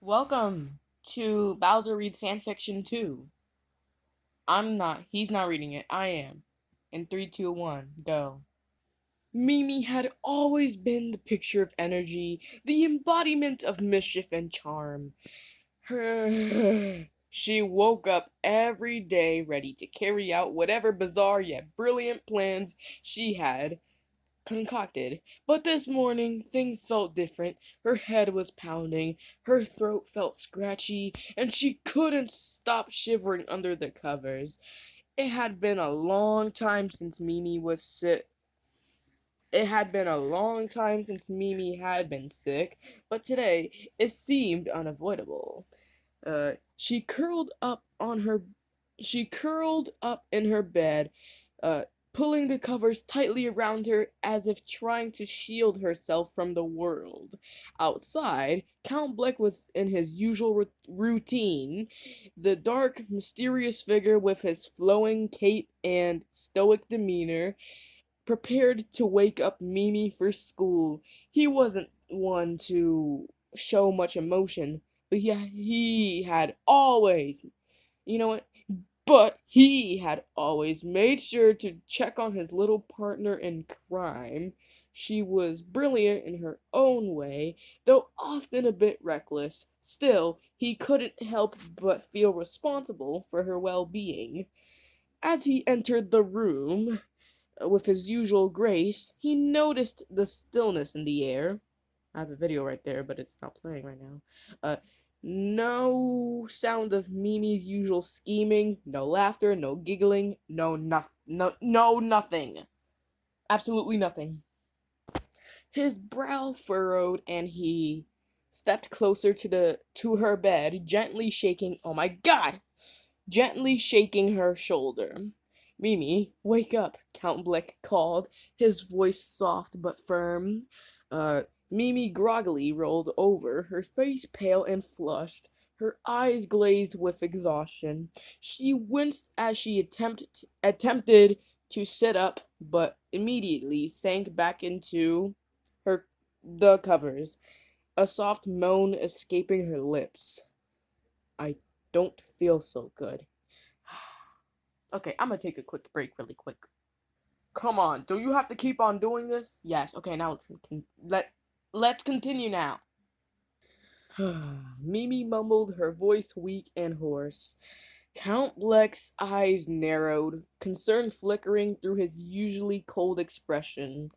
Welcome to Bowser Reads FanFiction 2. He's not reading it, I am. In 3, 2, 1, go. Mimi had always been the picture of energy, the embodiment of mischief and charm. She woke up every day ready to carry out whatever bizarre yet brilliant plans she had concocted. But this morning, things felt different. Her head was pounding, her throat felt scratchy, and she couldn't stop shivering under the covers. It had been a long time since Mimi was sick. It had been a long time since Mimi had been sick, but today it seemed unavoidable. Uh, she curled up on her she curled up in her bed, uh, pulling the covers tightly around her as if trying to shield herself from the world. Outside, Count Bleck was in his usual routine. The dark, mysterious figure with his flowing cape and stoic demeanor prepared to wake up Mimi for school. He wasn't one to show much emotion, but yeah, he had always, you know what? But he had always made sure to check on his little partner in crime. She was brilliant in her own way, though often a bit reckless. Still, he couldn't help but feel responsible for her well-being. As he entered the room, with his usual grace, he noticed the stillness in the air. I have a video right there, but it's not playing right now. No sound of Mimi's usual scheming, no laughter, no giggling, no nothing. Absolutely nothing. His brow furrowed and he stepped closer to her bed, gently shaking, oh my god, gently shaking her shoulder. Mimi, wake up, Count Blick called, his voice soft but firm. Mimi groggily rolled over, her face pale and flushed, her eyes glazed with exhaustion. She winced as she attempted to sit up, but immediately sank back into her the covers, a soft moan escaping her lips. I don't feel so good. Okay, I'm gonna take a quick break really quick. Come on, do you have to keep on doing this? Yes, okay, now let's continue now. Mimi mumbled, her voice weak and hoarse. Count Bleck's eyes narrowed, concern flickering through his usually cold expression.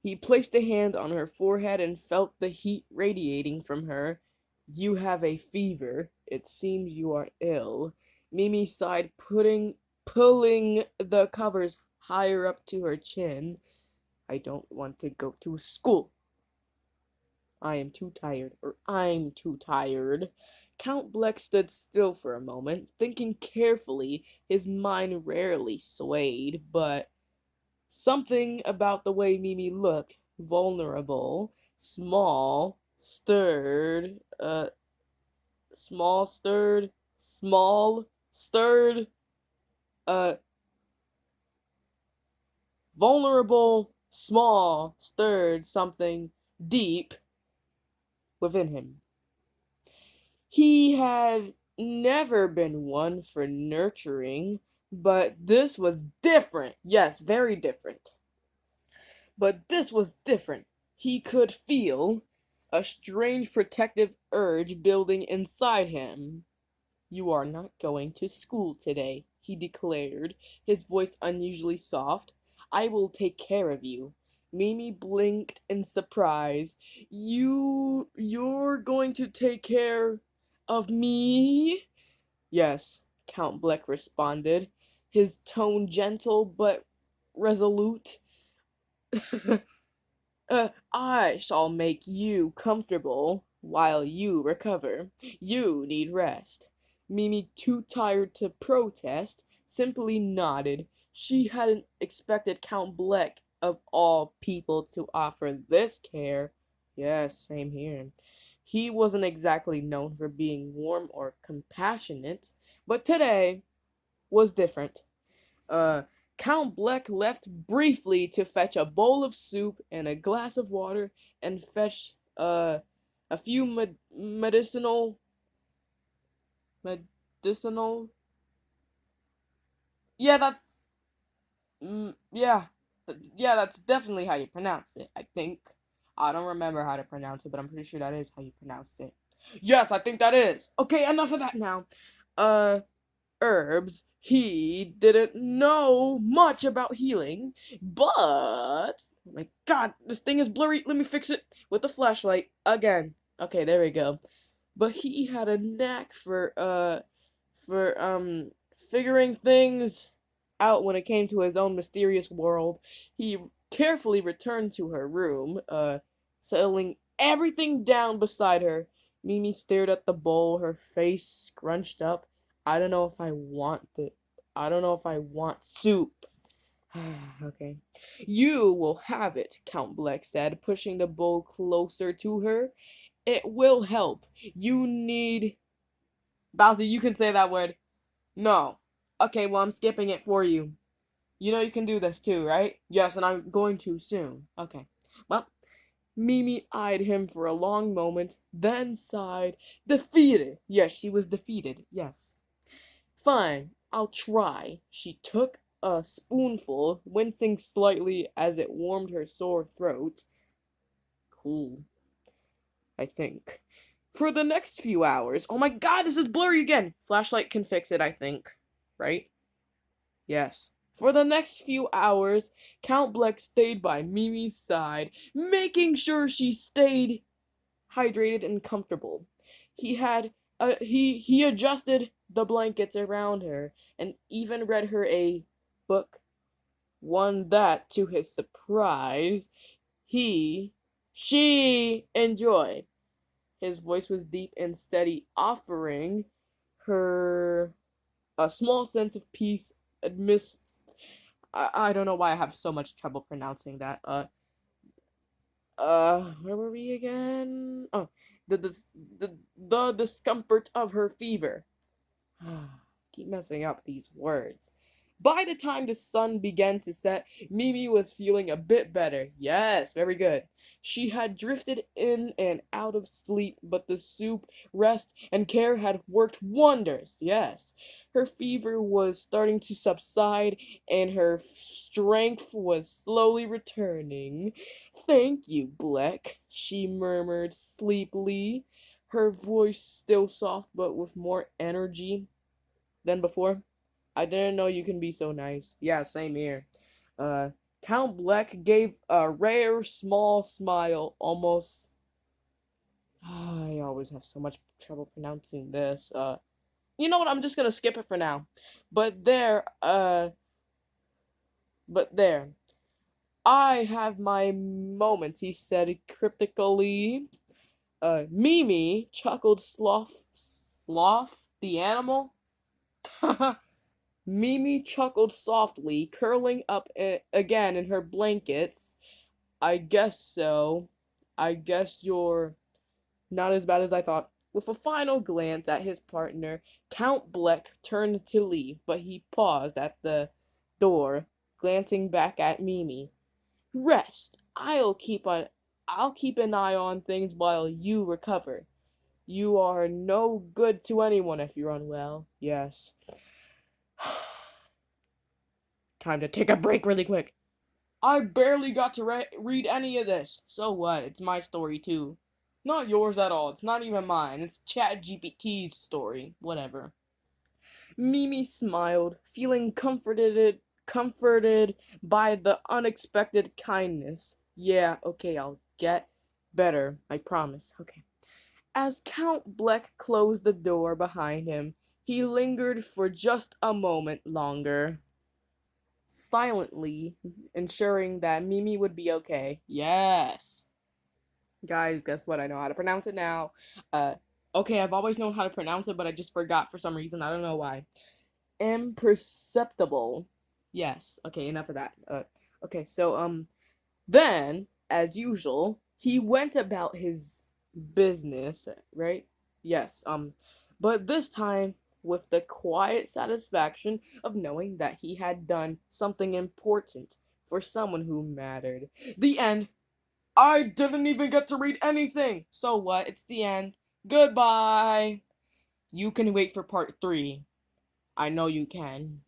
He placed a hand on her forehead and felt the heat radiating from her. You have a fever. It seems you are ill. Mimi sighed, pulling the covers higher up to her chin. I don't want to go to school. I'm too tired. Count Bleck stood still for a moment, thinking carefully. His mind rarely swayed, but something about the way Mimi looked, vulnerable, small, stirred, uh, vulnerable, small, stirred something deep within him. He had never been one for nurturing, but this was different. Yes, very different. But this was different. He could feel a strange protective urge building inside him. You are not going to school today, he declared, his voice unusually soft. I will take care of you. Mimi blinked in surprise. You're going to take care of me? Yes, Count Bleck responded, his tone gentle but resolute. I shall make you comfortable while you recover. You need rest. Mimi, too tired to protest, simply nodded. She hadn't expected Count Bleck, of all people, to offer this care. Yes, same here. He wasn't exactly known for being warm or compassionate, but today was different. Uh, Count Bleck left briefly to fetch a bowl of soup and a glass of water and fetch A few medicinal. Yeah, yeah, yeah, that's definitely how you pronounce it. I think. I don't remember how to pronounce it, but I'm pretty sure that is how you pronounced it. Yes, I think that is. Okay, enough of that now. Uh, herbs. He didn't know much about healing, but oh my God, this thing is blurry. Let me fix it with the flashlight again. Okay, there we go. But he had a knack for figuring things out when it came to his own mysterious world. He carefully returned to her room, settling everything down beside her. Mimi stared at the bowl, her face scrunched up. I don't know if I want the I don't know if I want soup. Okay. You will have it, Count Bleck said, pushing the bowl closer to her. It will help. You need Bowser, you can say that word. No. Okay, well, I'm skipping it for you. You know you can do this too, right? Yes, and I'm going to soon. Okay. Well, Mimi eyed him for a long moment, then sighed. Defeated! Yes, she was defeated. Yes. Fine, I'll try. She took a spoonful, wincing slightly as it warmed her sore throat. Cool, I think. For the next few hours. Oh my God, this is blurry again! Flashlight can fix it, I think. Right? Yes. For the next few hours, Count Bleck stayed by Mimi's side, making sure she stayed hydrated and comfortable. He adjusted the blankets around her and even read her a book, one that, to his surprise, he she enjoyed. His voice was deep and steady, offering her a small sense of peace amidst. I don't know why I have so much trouble pronouncing that. Where were we again? Oh, the discomfort of her fever. Keep messing up these words. By the time the sun began to set, Mimi was feeling a bit better. Yes, very good. She had drifted in and out of sleep, but the soup, rest, and care had worked wonders. Yes. Her fever was starting to subside, and her strength was slowly returning. Thank you, Bleck, she murmured sleepily, her voice still soft but with more energy than before. I didn't know you can be so nice. Yeah, same here. Uh, Count Bleck gave a rare small smile, almost. I always have so much trouble pronouncing this. You know what? I'm just gonna skip it for now. But there, but there. I have my moments, he said cryptically. Mimi chuckled sloth, the animal? Mimi chuckled softly, curling up again in her blankets. I guess so. I guess you're not as bad as I thought. With a final glance at his partner, Count Bleck turned to leave, but he paused at the door, glancing back at Mimi. Rest. I'll keep an eye on things while you recover. You are no good to anyone if you're unwell. Yes. Time to take a break really quick. I barely got to read any of this. So what? It's my story too. Not yours at all. It's not even mine. It's ChatGPT's story. Whatever. Mimi smiled, feeling comforted by the unexpected kindness. Yeah, okay, I'll get better. I promise. Okay. As Count Bleck closed the door behind him, he lingered for just a moment longer, silently ensuring that Mimi would be okay. Yes. Guys, guess what? I know how to pronounce it now. Okay, I've always known how to pronounce it, but I just forgot for some reason. I don't know why. Imperceptible. Yes. Okay, enough of that. Okay, so, then, as usual, he went about his business, right? Yes, but this time with the quiet satisfaction of knowing that he had done something important for someone who mattered. The end. I didn't even get to read anything! So what? It's the end. Goodbye! You can wait for part 3. I know you can.